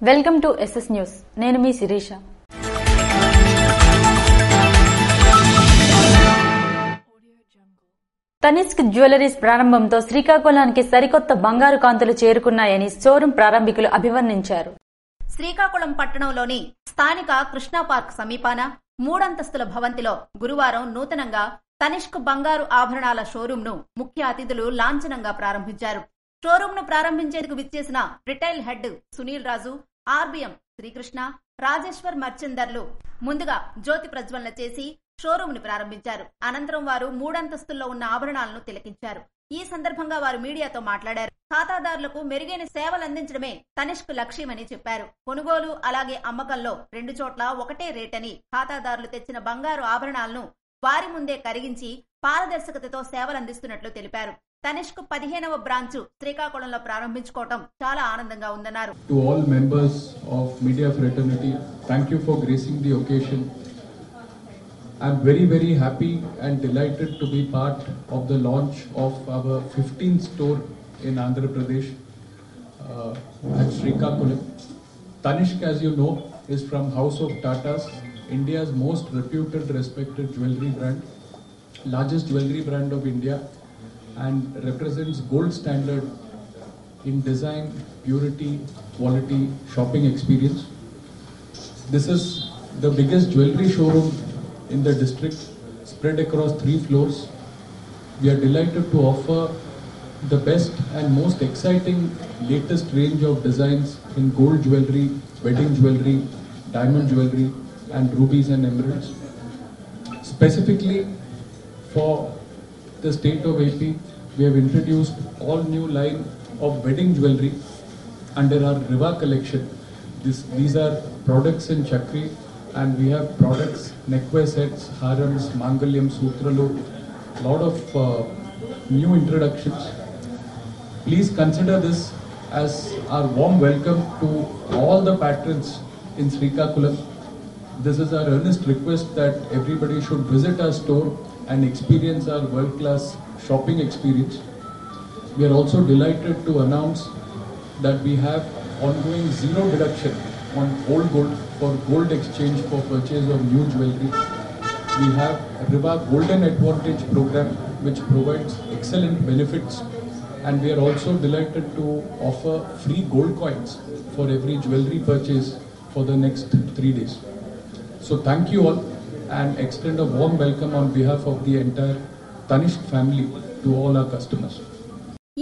Welcome to SS news. నేను మీ Shirisha. Tanishq jewelleries ప్రారంభంతో శ్రీకాకుళానికి సరికొత్త బంగారు కాంతులు చేరుకున్నాయని షోరూం ప్రారంభికులు అభివర్ణించారు. శ్రీకాకుళం పట్టణంలోని స్థానిక కృష్ణా పార్క్ సమీపాన 3 అంతస్తుల భవంతిలో గురువారం నూతనంగా తనిష్క్ బంగారు ఆభరణాల షోరూంను ముఖ్య అతిథులు లాంఛనంగా ప్రారంభించారు. షోరూంను ప్రారంభించేందుకు విచ్చేసిన రిటైల్ హెడ్ సునీల్ రాజు, ఆర్బీఎం శ్రీకృష్ణ, రాజేశ్వర్ మర్చెందర్లు ముందుగా జ్యోతి ప్రజ్వలన చేసి షోరూంను ప్రారంభించారు. అనంతరం వారు 3 అంతస్తుల్లో ఉన్న ఆభరణాలను తిలకించారు. ఈ సందర్భంగా వారు మీడియాతో మాట్లాడారు. ఖాతాదారులకు మెరుగైన సేవలు అందించడమే తనిష్క్ లక్ష్యమని చెప్పారు. కొనుగోలు అలాగే అమ్మకంలో 2 చోట్ల ఒకటే రేటని, ఖాతాదారులు తెచ్చిన బంగారు ఆభరణాలను వారి ముందే కరిగించి పారదర్శకతతో సేవలు అందిస్తున్నట్లు తెలిపారు. తనిష్క్ 15వ బ్రాంచ్ శ్రీకాకుళంలో ప్రారంభించుకోవడం చాలా ఆనందంగా ఉందన్నారు. To all members of media fraternity, thank you for gracing the occasion. I'm very happy and delighted to be part of the launch of our 15th store in Andhra Pradesh at Srikakulam. Tanishq, as you know, is from House of Tatas, India's most reputed, respected jewelry brand, largest jewelry brand of India, and represents gold standard in design, purity, quality, shopping experience. This is the biggest jewelry showroom in the district, spread across 3 floors. We are delighted to offer the best and most exciting latest range of designs in gold jewelry, wedding jewelry, diamond jewelry, and rubies and emeralds. Specifically for the state of AP, we have introduced all new line of wedding jewelry under our Riva collection. These are products in chakri, and we have products, neckwear sets, harams, mangalyam, sutralu, lot of new introductions. Please consider this as our warm welcome to all the patrons in Srikakulam. This is our earnest request that everybody should visit our store and experience our world-class shopping experience. We are also delighted to announce that we have ongoing zero deduction on old gold for gold exchange for purchase of new jewelry. We have Riva Golden Advantage program which provides excellent benefits, and we are also delighted to offer free gold coins for every jewelry purchase for the next 3 days. So thank you all and extend a warm welcome on behalf of the entire Tanishq family to all our customers.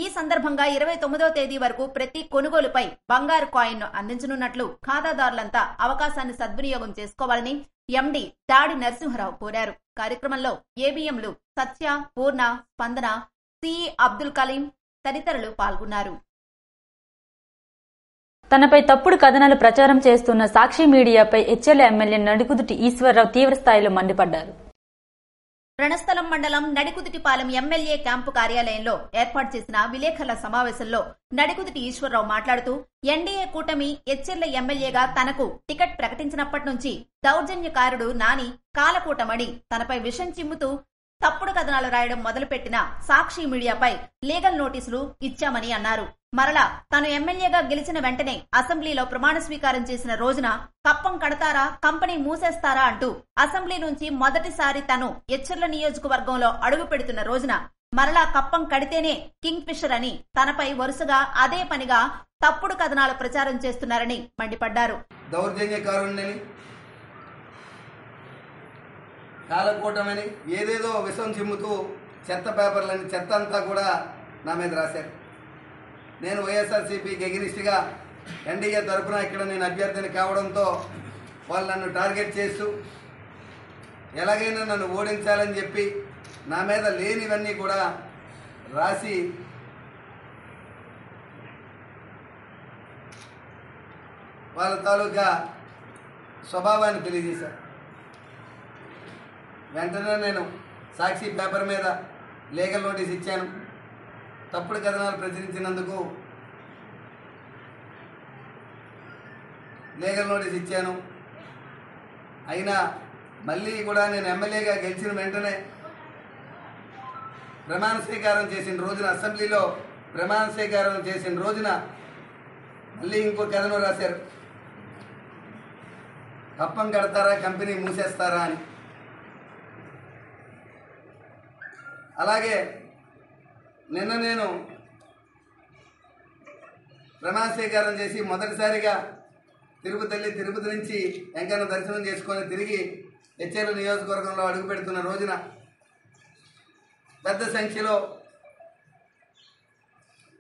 ఈ సందర్భంగా 29వ తేదీ వరకు ప్రతి కొనుగోలుపై బంగారు coin ను అందించనున్నట్లు ఖాతాదారులంతా అవకాశాన్ని సద్వినియోగం చేసుకోవాలని ఎండీ దాడి నరసింహరావు కోరారు. కార్యక్రమంలో ఏబీఎంలు సత్య, పూర్ణ, స్పందన, సిఈ అబ్దుల్ కలీం తదితరులు పాల్గొన్నారు. తనపై తప్పుడు కథనాలు ప్రచారం చేస్తున్న సాక్షి మీడియాపై హెచ్ఎల్ ఎమ్మెల్యే నడికుదుటి ఈశ్వరరావు తీవ్రస్థాయిలో మండిపడ్డారు. రణస్థలం మండలం నడికుదుటిపాలెం ఎమ్మెల్యే క్యాంపు కార్యాలయంలో ఏర్పాటు చేసిన విలేకరుల సమావేశంలో నడికుదుటి ఈశ్వరరావు మాట్లాడుతూ ఎన్డీఏ కూటమి హెచ్ఎల్ ఎమ్మెల్యేగా తనకు టికెట్ ప్రకటించినప్పటి నుంచి దౌర్జన్యకారుడు నాని కాలకూటమడి తనపై విషం చిమ్ముతూ తప్పుడు కథనాలు రాయడం మొదలుపెట్టిన సాక్షి మీడియాపై లీగల్ నోటీసులు ఇచ్చామని అన్నారు. మరలా తను ఎమ్మెల్యేగా గెలిచిన వెంటనే అసెంబ్లీలో ప్రమాణ స్వీకారం చేసిన రోజున కప్పం కడతారా, కంపెనీ మూసేస్తారా అంటూ అసెంబ్లీ నుంచి మొదటిసారి తను ఎచ్చర్ల నియోజకవర్గంలో అడుగు పెడుతున్న రోజున మరలా కప్పం కడితేనే కింగ్ ఫిషర్ అని తనపై వరుసగా అదే పనిగా తప్పుడు కథనాలు ప్రచారం చేస్తున్నారని మండిపడ్డారు. దౌర్జన్యకారుణ్ణి, కాలకూటమని ఏదేదో విషం చిమ్ముతూ చెత్త పేపర్లని చెత్త అంతా కూడా నా మీద రాశారు. నేను వైఎస్ఆర్సీపీకి ఎగిరిస్ట్గా ఎన్డీఏ తరఫున ఇక్కడ నేను అభ్యర్థిని కావడంతో వాళ్ళు నన్ను టార్గెట్ చేస్తూ ఎలాగైనా నన్ను ఓడించాలని చెప్పి నా మీద లేనివన్నీ కూడా రాసి వాళ్ళ తాలూకా స్వభావాన్ని తెలియజేశారు. వెంటనే నేను సాక్షి పేపర్ మీద లీగల్ నోటీస్ ఇచ్చాను. తప్పుడు కథనాలు ప్రచురించినందుకు లీగల్ నోటీస్ ఇచ్చాను. అయినా మళ్ళీ కూడా నేను ఎమ్మెల్యేగా గెలిచిన వెంటనే ప్రమాణ స్వీకారం చేసిన రోజున, అసెంబ్లీలో ప్రమాణ స్వీకారం చేసిన రోజున మళ్ళీ ఇంకో కథనం రాశారు. కప్పం కడతారా, కంపెనీ మూసేస్తారా అని. అలాగే నిన్న నేను ప్రమాణ స్వీకారం చేసి మొదటిసారిగా తిరుపతి నుంచి వెంకన్న దర్శనం చేసుకొని తిరిగి హెచ్ఎల్ నియోజకవర్గంలో అడుగు పెడుతున్న రోజున పెద్ద సంఖ్యలో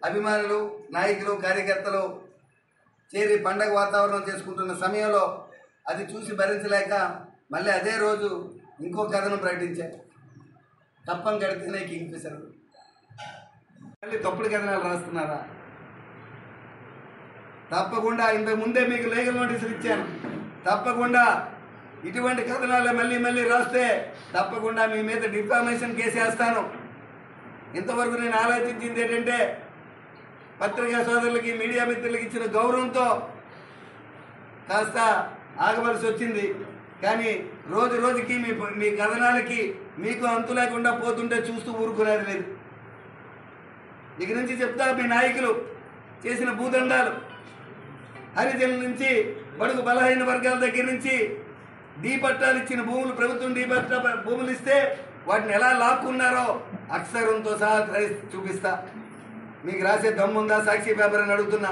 అభిమానులు, నాయకులు, కార్యకర్తలు చేరి పండగ వాతావరణం చేసుకుంటున్న సమయంలో అది చూసి భరించలేక మళ్ళీ అదే రోజు ఇంకో కథను ప్రకటించారు. కప్పం కడితేనే కింగ్ ఫిషర్. మళ్ళీ తప్పుడు కథనాలు రాస్తున్నారా? తప్పకుండా ఇంతకు ముందే మీకు లీగల్ నోటీసులు ఇచ్చాను. తప్పకుండా ఇటువంటి కథనాలు మళ్ళీ రాస్తే తప్పకుండా మీ మీద డిఫామేషన్ కేసు వేస్తాను. ఇంతవరకు నేను ఆలోచించింది ఏంటంటే పత్రికా సోదరులకి, మీడియా మిత్రులకి ఇచ్చిన గౌరవంతో కాస్త ఆగవలసి వచ్చింది. కానీ రోజు రోజుకి మీ కథనాలకి మీకు అంతు లేకుండా పోతుంటే చూస్తూ ఊరుకునేది లేదు. ఇక నుంచి చెప్తా, మీ నాయకులు చేసిన భూదండాలు, హరిజనుల నుంచి బడుగు బలహీన వర్గాల దగ్గర నుంచి డీపట్టాలు ఇచ్చిన భూములు, ప్రభుత్వం డీపట్టా భూములు ఇస్తే వాటిని ఎలా లాక్కున్నారో అక్షరంతో సహా చూపిస్తా. మీకు రాసే దమ్ముందా సాక్షి పేపర్ అని అడుగుతున్నా.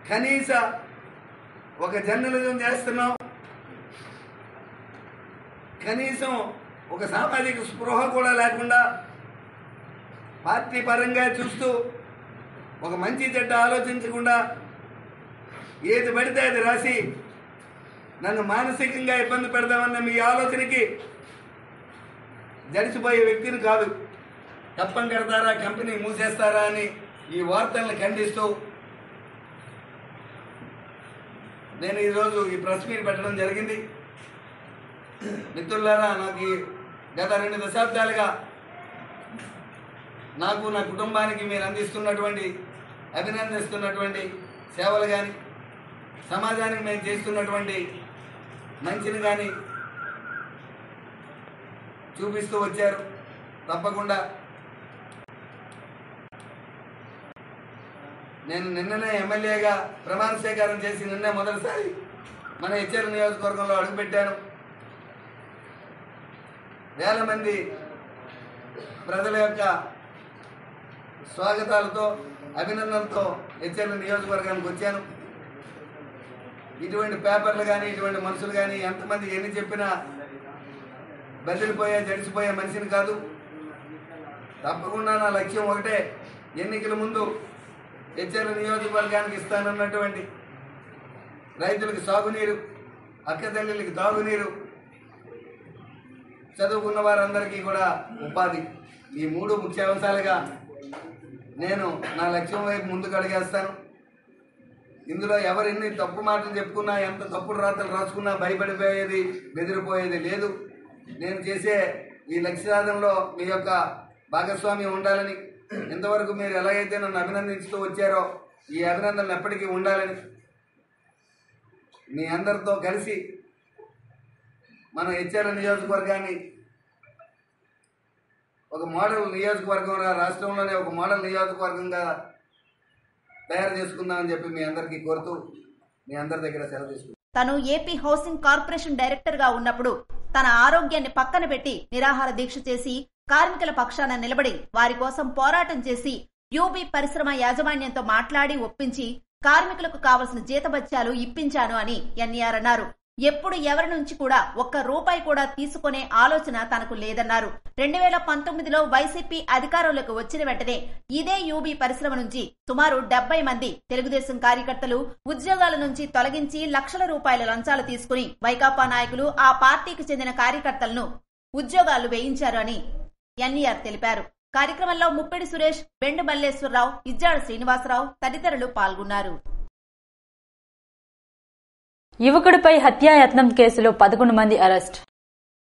కనీస ఒక జర్నలిజం చేస్తున్నాం, కనీసం ఒక సామాజిక స్పృహ కూడా లేకుండా పార్టీ పరంగా చూస్తూ ఒక మంచి చెడ్డ ఆలోచించకుండా ఏది పడితే అది రాసి నన్ను మానసికంగా ఇబ్బంది పెడదామన్న మీ ఆలోచనకి జడిసిపోయే వ్యక్తిని కాదు. కప్పం కడతారా, కంపెనీ మూసేస్తారా అని ఈ వార్తలను ఖండిస్తూ నేను ఈరోజు ఈ ప్రెస్ మీట్ పెట్టడం జరిగింది. మిత్రులారా, నాకు గత 2 దశాబ్దాలుగా నాకు, నా కుటుంబానికి మీరు అందిస్తున్నటువంటి, అభినందిస్తున్నటువంటి సేవలు కానీ, సమాజానికి మేము చేస్తున్నటువంటి మంచిని కానీ చూపిస్తూ వచ్చారు. తప్పకుండా నేను నిన్ననే ఎమ్మెల్యేగా ప్రమాణ స్వీకారం చేసి నిన్నే మొదటిసారి మన హెచ్ఎల్ నియోజకవర్గంలో అడుగుపెట్టాను. వేల మంది ప్రజల యొక్క స్వాగతాలతో, అభినందనలతో హెచ్ఎల్ నియోజకవర్గానికి వచ్చాను. ఇటువంటి పేపర్లు కానీ, ఇటువంటి మనుషులు కానీ ఎంతమంది ఎన్ని చెప్పినా బదిలిపోయే, జడిసిపోయే మనిషిని కాదు. తప్పకుండా నా లక్ష్యం ఒకటే, ఎన్నికల ముందు హెచ్ఎల్ నియోజకవర్గానికి ఇస్తానన్నటువంటి రైతులకు సాగునీరు, అక్కతల్లికి తాగునీరు, చదువుకున్న వారందరికీ కూడా ఉపాధి, ఈ 3 ముఖ్య అంశాలుగా నేను నా లక్ష్యం వైపు ముందుకు అడిగేస్తాను. ఇందులో ఎవరు ఎన్ని తప్పు మాటలు చెప్పుకున్నా, ఎంత తప్పుడు రాతలు రాసుకున్నా భయపడిపోయేది, బెదిరిపోయేది లేదు. నేను చేసే ఈ లక్ష్య సాధనలో మీ యొక్క భాగస్వామ్యం ఉండాలని, ఇంతవరకు మీరు ఎలాగైతే నన్ను అభినందించుతూ వచ్చారో ఈ అభినందనలు ఎప్పటికీ ఉండాలని, మీ అందరితో కలిసి మన హెచ్ఎల్ నియోజకవర్గాన్ని ఒక మోడల్ నియోజకవర్గంగా, రాష్ట్రంలోనే ఒక మోడల్ నియోజకవర్గంగా తయారు చేసుకుందామని చెప్పి మీ అందరికీ కోరుతూ మీ అందరి దగ్గర సెలవు తీసుకుంటాను. తను ఏపీ హౌసింగ్ కార్పొరేషన్ డైరెక్టర్ గా ఉన్నప్పుడు తన ఆరోగ్యాన్ని పక్కన పెట్టి నిరాహార దీక్ష చేసి కార్మికుల పక్షాన నిలబడి వారి కోసం పోరాటం చేసి యూబీ పరిశ్రమ యాజమాన్యంతో మాట్లాడి ఒప్పించి కార్మికులకు కావలసిన జీతభత్యాలు ఇప్పించాను అని ఎన్ఈఆర్ అన్నారు. ఎప్పుడు ఎవరి నుంచి కూడా ఒక్క రూపాయి కూడా తీసుకునే ఆలోచన తనకు లేదన్నారు. 2019లో వైసీపీ అధికారంలోకి వచ్చిన వెంటనే ఇదే యూబీ పరిశ్రమ నుంచి సుమారు 70 మంది తెలుగుదేశం కార్యకర్తలు ఉద్యోగాల నుంచి తొలగించి లక్షల రూపాయల లంచాలు తీసుకుని వైకాపా నాయకులు ఆ పార్టీకి చెందిన కార్యకర్తలను ఉద్యోగాలు వేయించారు అని ఎన్ఈఆర్ తెలిపారు. కార్యక్రమంలో ముప్పిడి సురేష్, బెండు మల్లేశ్వరరావు, ఇజ్జాడ శ్రీనివాసరావు తదితరులు పాల్గొన్నారు. యువకుడిపై హత్యాయత్నం కేసులో 11 మంది అరెస్ట్.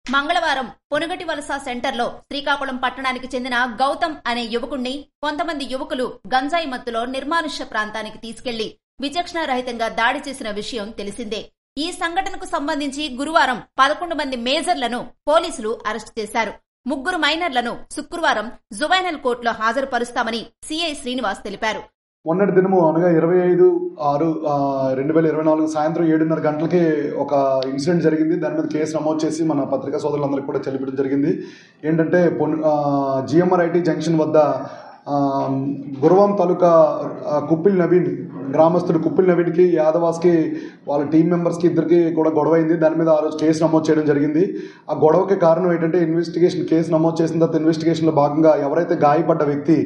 మంగళవారం పొనుగటి వలస సెంటర్లో శ్రీకాకుళం పట్టణానికి చెందిన గౌతమ్ అనే యువకుణ్ణి కొంతమంది యువకులు గంజాయి మత్తులో నిర్మానుష్య ప్రాంతానికి తీసుకెళ్లి విచక్షణారహితంగా దాడి చేసిన విషయం తెలిసిందే. ఈ సంఘటనకు సంబంధించి గురువారం 11 మంది మేజర్లను పోలీసులు అరెస్టు చేశారు. 3 మైనర్లను శుక్రవారం జువైనల్ కోర్టులో హాజరుపరుస్తామని సీఐ శ్రీనివాస్ తెలిపారు. మొన్నటి దినము అనగా 25/6/2024 సాయంత్రం 7:30 గంటలకి ఒక ఇన్సిడెంట్ జరిగింది. దాని మీద కేసు నమోదు చేసి మన పత్రికా సోదరులందరికీ కూడా తెలియడం జరిగింది. ఏంటంటే జిఎంఆర్ఐటి జంక్షన్ వద్ద గురవం తాలూకా కుప్పిల్ నవీన్ గ్రామస్తుడు కుప్పిల్ నవీన్కి యాదవాస్కి వాళ్ళ టీం మెంబర్స్కి ఇద్దరికి కూడా గొడవ అయింది. దాని మీద ఆ రోజు కేసు నమోదు చేయడం జరిగింది. ఆ గొడవకి కారణం ఏంటంటే కేసు నమోదు చేసిన తర్వాత ఇన్వెస్టిగేషన్లో భాగంగా ఎవరైతే గాయపడ్డ వ్యక్తి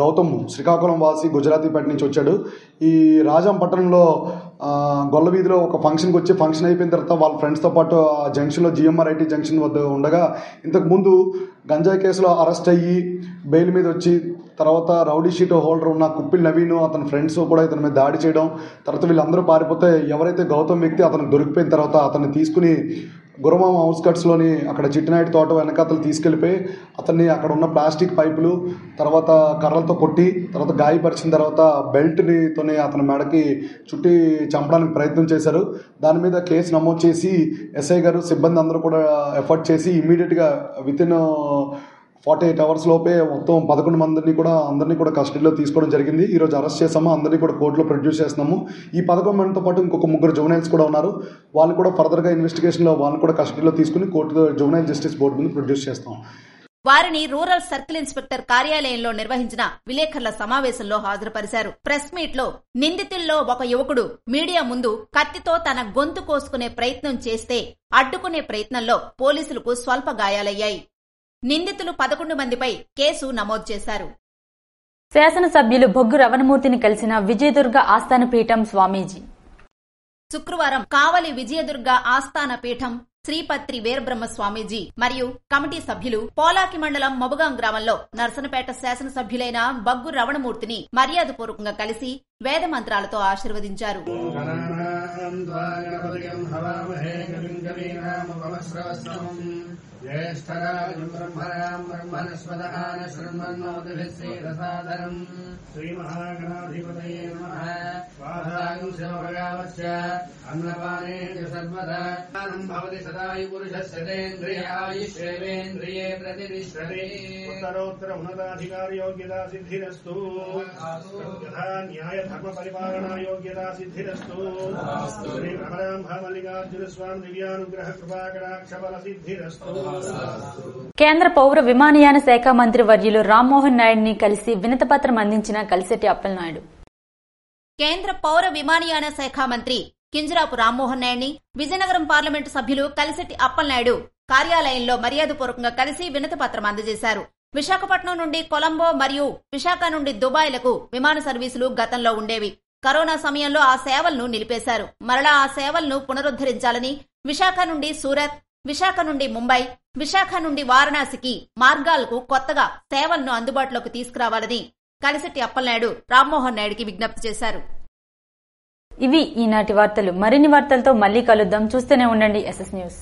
గౌతమ్ శ్రీకాకుళం వాసి గుజరాతీపేట నుంచి వచ్చాడు. ఈ రాజంపట్నంలో గొల్ల వీధిలో ఒక ఫంక్షన్కి వచ్చి ఫంక్షన్ అయిపోయిన తర్వాత వాళ్ళ ఫ్రెండ్స్తో పాటు ఆ జంక్షన్లో జిఎంఆర్ఐటి జంక్షన్ వద్ద ఉండగా ఇంతకుముందు గంజాయి కేసులో అరెస్ట్ అయ్యి బెయిల్ మీద వచ్చి తర్వాత రౌడీ షీట్ హోల్డర్ ఉన్న కుప్పిల్ నవీన్ అతని ఫ్రెండ్స్ కూడా ఇతని మీద దాడి చేయడం, తర్వాత వీళ్ళందరూ పారిపోతే ఎవరైతే గౌతమ్ వ్యక్తి అతను దొరికిపోయిన తర్వాత అతన్ని తీసుకుని గురమామ అవుట్స్కట్స్లోని అక్కడ చిట్టినాయుడు తోట వెనకాతలు తీసుకెళ్ళిపోయి అతన్ని అక్కడ ఉన్న ప్లాస్టిక్ పైపులు తర్వాత కర్రలతో కొట్టి తర్వాత గాయపరిచిన తర్వాత బెల్ట్తోనే అతని మెడకి చుట్టి చంపడానికి ప్రయత్నం చేశారు. దాని మీద కేసు నమోదు చేసి ఎస్ఐ గారు సిబ్బంది అందరూ కూడా ఎఫర్ట్ చేసి ఇమ్మీడియట్గా వితిన్ 48 hours లోపే మొత్తం 11 మందిని కూడా అందరినీ కూడా కస్టడీలో తీసుకోవడం జరిగింది. ఈరోజు అరెస్ట్ చేసాము, అందరినీ కూడా కోర్టులో ప్రొడ్యూస్ చేస్తున్నాము. ఈ 11 మందితో పాటు ఇంకొక 3 జువెనైల్స్ కూడా ఉన్నారు. వాళ్ళు కూడా ఫర్దర్గా ఇన్వెస్టిగేషన్లో వాళ్ళని కూడా కస్టడీలో తీసుకుని కోర్టు జువెనైల్ జస్టిస్ బోర్డు ముందు ప్రొడ్యూస్ చేస్తాం. వారిని రూరల్ సర్కిల్ ఇన్స్పెక్టర్ కార్యాలయంలో నిర్వహించిన విలేకరుల సమావేశంలో హాజరుపరిచారు. ప్రెస్ మీట్ లో నిందితుల్లో ఒక యువకుడు మీడియా ముందు కత్తితో తన గొంతు కోసుకునే ప్రయత్నం చేస్తే అడ్డుకునే ప్రయత్నంలో పోలీసులకు స్వల్ప గాయాలయ్యాయి. నిందితులు 11 మందిపై కేసు నమోదు చేశారు. శాసనసభ్యులు బొగ్గు రవణమూర్తిని కలిసిన విజయదుర్గ ఆస్థాన పీఠం స్వామీజీ. శుక్రవారం కావలి విజయదుర్గ ఆస్థాన పీఠం శ్రీపత్రి వీరబ్రహ్మ స్వామీజీ మరియు కమిటీ సభ్యులు పోలాకి మండలం మొబగాం గ్రామంలో నర్సనపేట శాసనసభ్యులైన బొగ్గు రవణమూర్తిని మర్యాదపూర్వకంగా కలిసి వేద మంత్రాలతో ఆశీర్వదించారు. ज्येष्ठराजं ब्रह्मणां ब्रह्मणस्पदहान शृण्वन्नोतिभिस्सेदसादरम् श्रीमहागणाधिपतये नमः स्वाहागं शिवभगावस्य अन्नपाने च सर्वदा भवति सदायु पुरुषस्य तेन्द्रियायुष्येवेन्द्रिये प्रतिष्ठते उत्तरोत्तर उन्नताधिकारी योग्यता सिद्धिरस्तु यथा न्याय धर्म परिपालना योग्यता सिद्धिरस्तु श्री भ्रमरांभ मल्लिकार्जुन स्वामी दिव्यानुग्रह कृपाकटाक्ष बल सिद्धिरस्तु. కేంద్ర పౌర విమానయాన శాఖ మంత్రి వర్యులు రామ్మోహన్ నాయుడిని కలిసి వినతిపత్రం అందించిన కలిసెట్టి అప్పలనాయుడు. కేంద్ర పౌర విమానయాన శాఖ మంత్రి కింజరాపు రామ్మోహన్ నాయుడిని విజయనగరం పార్లమెంటు సభ్యులు కలిసెట్టి అప్పలనాయుడు కార్యాలయంలో మర్యాదపూర్వకంగా కలిసి వినతిపత్రం అందజేశారు. విశాఖపట్నం నుండి కొలంబో మరియు విశాఖ నుండి దుబాయ్లకు విమాన సర్వీసులు గతంలో ఉండేవి. కరోనా సమయంలో ఆ సేవలను నిలిపేశారు. మరలా ఆ సేవలను పునరుద్దరించాలని విశాఖ నుండి సూరత్, విశాఖ నుండి ముంబై, విశాఖ నుండి వారణాసికి మార్గాలకు కొత్తగా సేవలను అందుబాటులోకి తీసుకురావాలని కలిసెట్టి అప్పలనాయుడు రామ్మోహన్ నాయుడికి విజ్ఞప్తి చేశారు. ఇవి ఈనాటి వార్తలు. మరిన్ని వార్తలతో మళ్లీ కలుద్దాం. చూస్తూనే ఉండండి ఎస్ఎస్ న్యూస్.